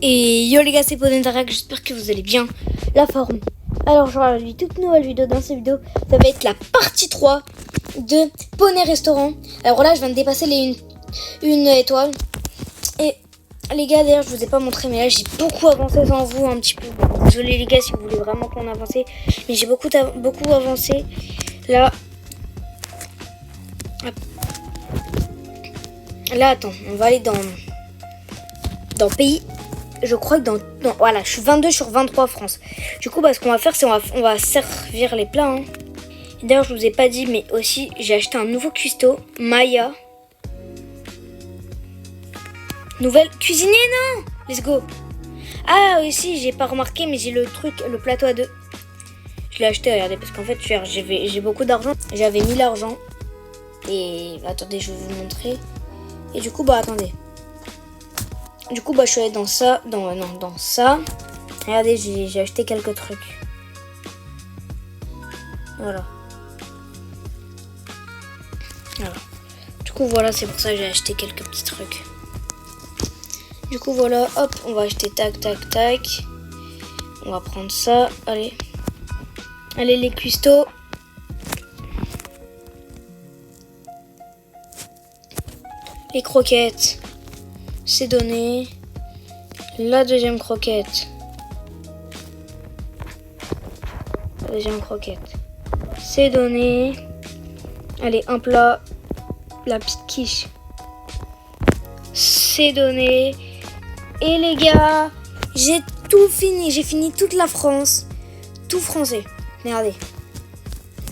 Et yo les gars, c'est Ponetarak, j'espère que vous allez bien. La forme. Alors je regarde une toute nouvelle vidéo. Dans cette vidéo, ça va être la partie 3 de Poney Restaurant. Alors là, je viens de dépasser les une étoile. Et les gars, d'ailleurs, je vous ai pas montré, mais là, j'ai beaucoup avancé sans vous un petit peu. Bon, désolé les gars si vous voulez vraiment qu'on avance. Mais j'ai beaucoup avancé. Là. Hop. Là, attends, on va aller dans pays. Je crois que voilà, je suis 22 sur 23 France. Du coup, ce qu'on va faire, c'est on va servir les plats. Hein. D'ailleurs, je vous ai pas dit, mais aussi, j'ai acheté un nouveau cuistot, Maya. Nouvelle cuisinier, non. Let's go. Ah, aussi, j'ai pas remarqué, mais j'ai le plateau à deux. Je l'ai acheté, regardez, parce qu'en fait, j'ai beaucoup d'argent. J'avais mis l'argent. Et attendez, je vais vous montrer. Et du coup, attendez. Du coup, je suis allée dans ça. Dans ça. Regardez, j'ai acheté quelques trucs. Voilà. Du coup, voilà, c'est pour ça que j'ai acheté quelques petits trucs. Du coup, voilà, hop, on va acheter tac. On va prendre ça. Allez, les cuistots. Les croquettes. C'est donné. La deuxième croquette. C'est donné. Allez, un plat. La petite quiche. C'est donné. Et les gars, j'ai tout fini. J'ai fini toute la France. Tout français. Regardez.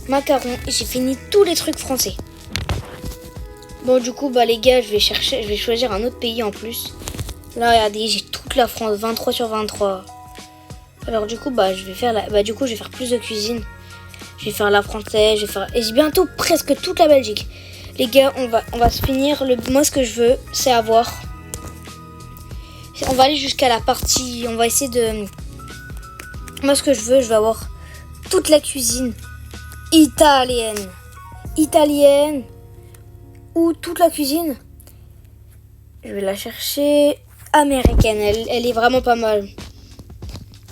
Macarons. Et j'ai fini tous les trucs français. Bon, du coup, les gars, je vais choisir un autre pays en plus. Là, regardez, j'ai toute la France, 23 sur 23. Alors, du coup, je vais faire je vais faire plus de cuisine. Je vais faire la française, et j'ai bientôt presque toute la Belgique. Les gars, on va se finir. Moi, ce que je veux, c'est avoir. On va aller jusqu'à la partie. On va essayer de. Moi, ce que je veux avoir toute la cuisine italienne. Ou toute la cuisine, je vais la chercher américaine. Elle est vraiment pas mal.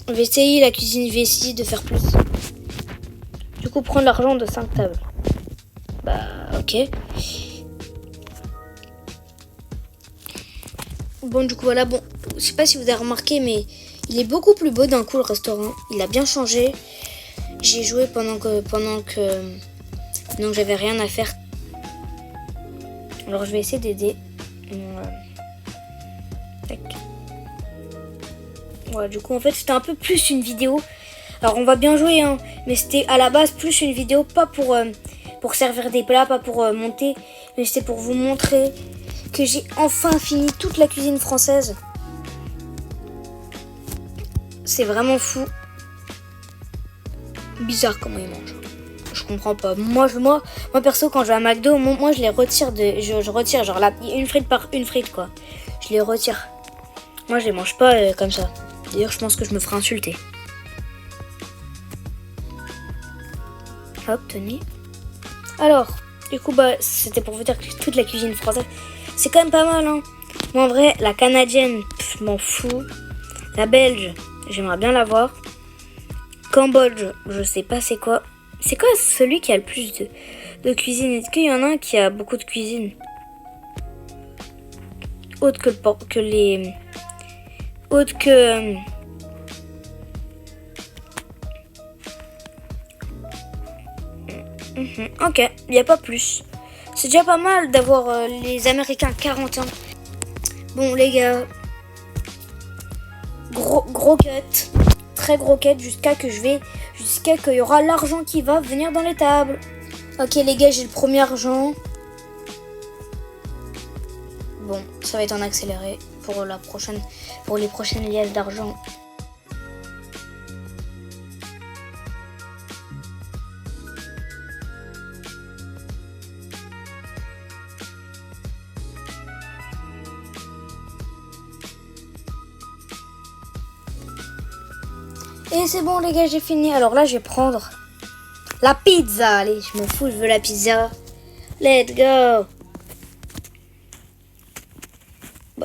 Je vais essayer la cuisine, je vais essayer de faire plus. Du coup, prendre l'argent de 5 tables. Ok. Bon, du coup, voilà. Bon, je sais pas si vous avez remarqué, mais il est beaucoup plus beau d'un coup, le restaurant. Il a bien changé. J'ai joué pendant que j'avais rien à faire. Alors je vais essayer d'aider. Voilà, du coup en fait c'était un peu plus une vidéo. Alors on va bien jouer hein, mais c'était à la base plus une vidéo, pas pour servir des plats, pas pour monter, mais c'était pour vous montrer que j'ai enfin fini toute la cuisine française. C'est vraiment fou. Bizarre comment ils mangent. Je comprends pas. Moi perso, quand je vais à McDo, moi je les retire je retire genre là, une frite par une frite quoi. Je les retire. Moi je les mange pas comme ça. D'ailleurs, je pense que je me ferai insulter. Hop, Tony. Alors, du coup c'était pour vous dire que toute la cuisine française, c'est quand même pas mal hein. Moi en vrai, la canadienne, je m'en fous. La belge, j'aimerais bien la voir. Cambodge, je sais pas c'est quoi. C'est quoi celui qui a le plus de cuisine? Est-ce qu'il y en a un qui a beaucoup de cuisine? Autre que les... Autre que... Ok, il n'y a pas plus. C'est déjà pas mal d'avoir les Américains 40 ans. Bon les gars, gros cut. Très gros quête jusqu'à qu'il y aura l'argent qui va venir dans les tables. Ok les gars, j'ai le premier argent. Bon, ça va être en accéléré pour les prochaines liasses d'argent. Et c'est bon les gars, j'ai fini. Alors là, je vais prendre la pizza. Allez, je m'en fous, je veux la pizza. Let's go.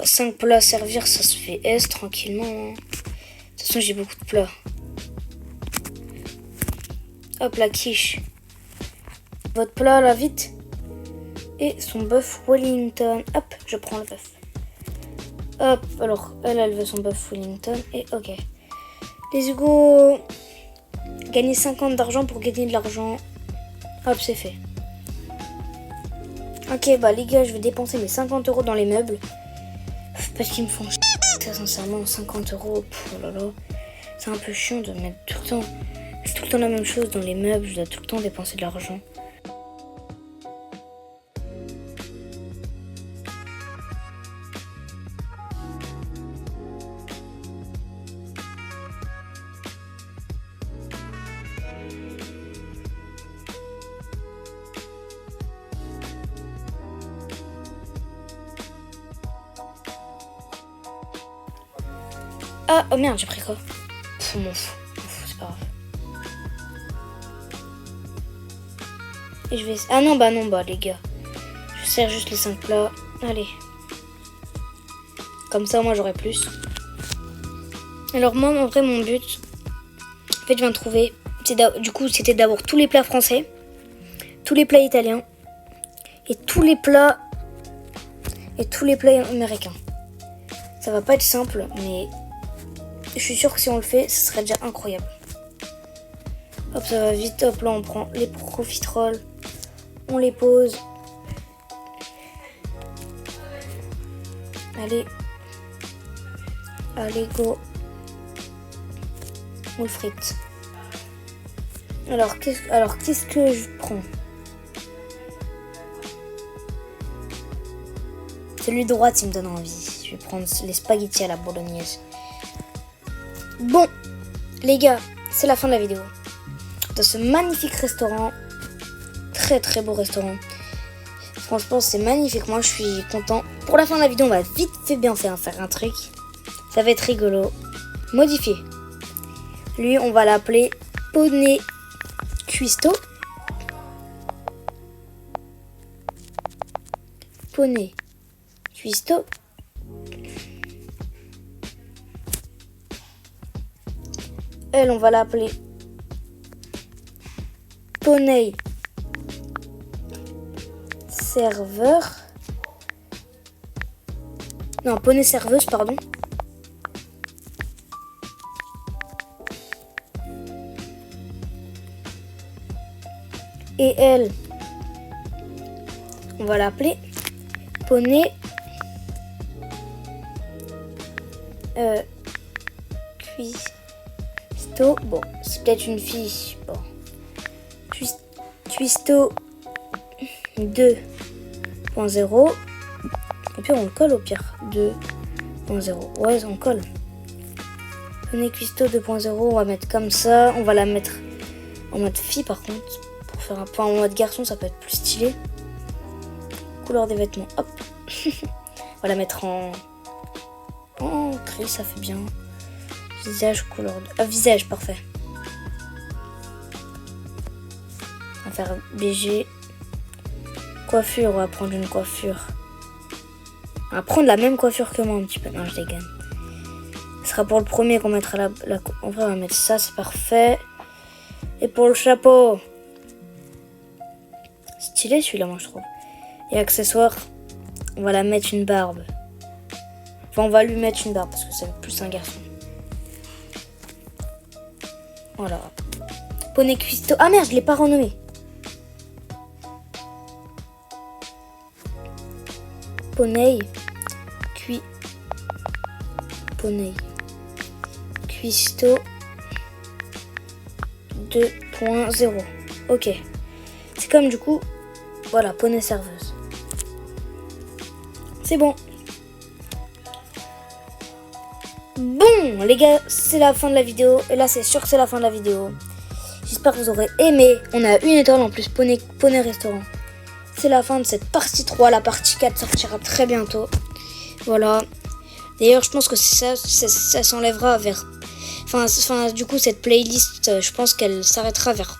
5 plats à servir, ça se fait S tranquillement. Hein. De toute façon, j'ai beaucoup de plats. Hop, la quiche. Votre plat, là, vite. Et son bœuf Wellington. Hop, je prends le bœuf. Hop, alors, elle veut son bœuf Wellington. Et ok. Les Hugo. Gagner 50 d'argent pour gagner de l'argent. Hop, c'est fait. Ok, bah les gars, je vais dépenser mes 50 € dans les meubles. Parce qu'ils me font chier. Sincèrement, 50 €. Oh là là. C'est un peu chiant de mettre tout le temps la même chose dans les meubles. Je dois tout le temps dépenser de l'argent. Ah, oh merde, j'ai pris quoi? Pff, m'en fous, c'est pas grave. Et je vais... Ah non, bah les gars. Je sers juste les 5 plats. Allez. Comme ça, moi, j'aurai plus. Alors moi, en vrai, mon but... En fait, je viens de trouver... Du coup, c'était d'avoir tous les plats français, tous les plats italiens, et tous les plats américains. Ça va pas être simple, mais... Je suis sûre que si on le fait, ce serait déjà incroyable. Hop, ça va vite. Hop, là, on prend les profiteroles. On les pose. Allez. Allez, go. On le frite. Alors, qu'est-ce que je prends? Celui de droite, il me donne envie. Je vais prendre les spaghettis à la bolognaise. Bon, les gars, c'est la fin de la vidéo. Dans ce magnifique restaurant. Très très beau restaurant. Franchement, c'est magnifique. Moi, je suis content. Pour la fin de la vidéo, on va vite fait bien faire un truc. Ça va être rigolo. Modifier. Lui, on va l'appeler Poney Cuisto. Poney Cuisto. Elle, on va l'appeler Poney Serveur. Non, Poney Serveuse, pardon. Et elle, on va l'appeler Poney Cuisto. Bon, c'est peut-être une fille. Bon. Cuisto 2.0. Et puis on le colle au pire. 2.0. Ouais, on colle. Poney Cuisto 2.0. On va mettre comme ça. On va la mettre en mode fille par contre. Pour faire un point en mode garçon, ça peut être plus stylé. Couleur des vêtements. Hop. On va la mettre en gris, ça fait bien. Visage, couleur de... Ah, visage, parfait. On va faire BG. Coiffure, on va prendre une coiffure. On va prendre la même coiffure que moi un petit peu. Non, je dégaine. Ce sera pour le premier qu'on mettra la... En vrai, on va mettre ça, c'est parfait. Et pour le chapeau. Stylé celui-là, moi, je trouve. Et accessoires, on va la mettre une barbe. Enfin, on va lui mettre une barbe parce que c'est plus un garçon. Voilà. Poney Cuisto. Ah merde, je l'ai pas renommé. Poney Cuisto 2.0. Ok. C'est comme du coup. Voilà, Poney Serveuse. C'est bon. Bon, les gars, c'est la fin de la vidéo. Et là, c'est sûr que c'est la fin de la vidéo. J'espère que vous aurez aimé. On a une étoile en plus, Poney Restaurant. C'est la fin de cette partie 3. La partie 4 sortira très bientôt. Voilà. D'ailleurs, je pense que ça s'enlèvera vers... Enfin, du coup, cette playlist, je pense qu'elle s'arrêtera vers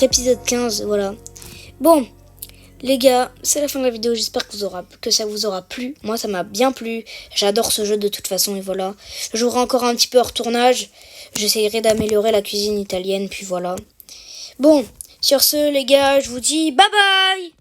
épisode 15. Voilà. Bon. Les gars, c'est la fin de la vidéo, j'espère que ça vous aura plu. Moi, ça m'a bien plu. J'adore ce jeu de toute façon, et voilà. Je jouerai encore un petit peu hors tournage. J'essayerai d'améliorer la cuisine italienne, puis voilà. Bon, sur ce, les gars, je vous dis bye bye!